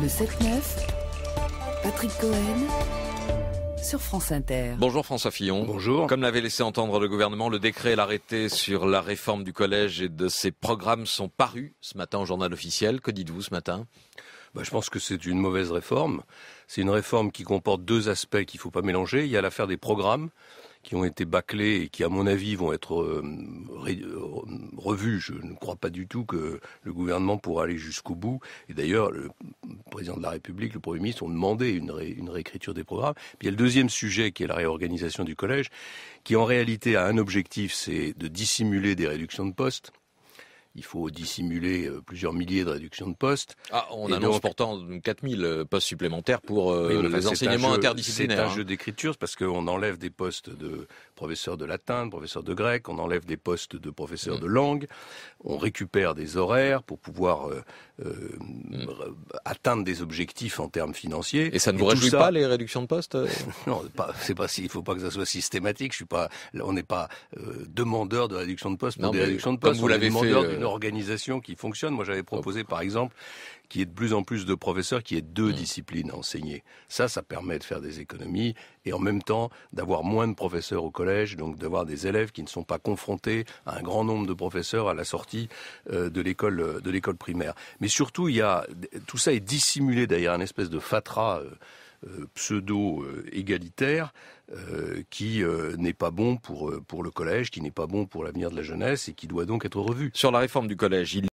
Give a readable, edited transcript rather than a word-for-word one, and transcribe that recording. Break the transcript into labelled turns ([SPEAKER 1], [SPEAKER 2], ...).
[SPEAKER 1] Le 7-9, Patrick Cohen, sur France Inter.
[SPEAKER 2] Bonjour François Fillon.
[SPEAKER 3] Bonjour.
[SPEAKER 2] Comme l'avait laissé entendre le gouvernement, le décret et l'arrêté sur la réforme du collège et de ses programmes sont parus ce matin au journal officiel. Que dites-vous ce matin ?
[SPEAKER 3] Je pense que c'est une mauvaise réforme. C'est une réforme qui comporte deux aspects qu'il ne faut pas mélanger. Il y a l'affaire des programmes qui ont été bâclés et qui, à mon avis, vont être revus. Je ne crois pas du tout que le gouvernement pourra aller jusqu'au bout. Et d'ailleurs, le président de la République, le Premier ministre ont demandé une réécriture des programmes. Puis il y a le deuxième sujet qui est la réorganisation du collège, qui en réalité a un objectif, c'est de dissimuler des réductions de postes. Il faut dissimuler plusieurs milliers de réductions de postes.
[SPEAKER 2] On annonce pourtant 4000 postes supplémentaires pour les enseignements interdisciplinaires.
[SPEAKER 3] C'est un jeu d'écriture parce qu'on enlève des postes de professeurs de latin, de professeurs de grec, on enlève des postes de professeurs de langue, on récupère des horaires pour pouvoir atteindre des objectifs en termes financiers.
[SPEAKER 2] Et ça ne vous réjouit pas les réductions de postes ?
[SPEAKER 3] Non, il faut pas que ça soit systématique. On n'est pas demandeur de réduction de postes pour des réductions de postes.
[SPEAKER 2] Comme vous l'avez fait.
[SPEAKER 3] Une organisation qui fonctionne. Moi, j'avais proposé, par exemple, qu'il y ait de plus en plus de professeurs qui aient deux disciplines à enseigner. Ça permet de faire des économies et en même temps d'avoir moins de professeurs au collège, donc d'avoir des élèves qui ne sont pas confrontés à un grand nombre de professeurs à la sortie de l'école primaire. Mais surtout, tout ça est dissimulé derrière une espèce de fatras pseudo-égalitaire qui n'est pas bon pour le collège, qui n'est pas bon pour l'avenir de la jeunesse et qui doit donc être revu.
[SPEAKER 2] Sur la réforme du collège,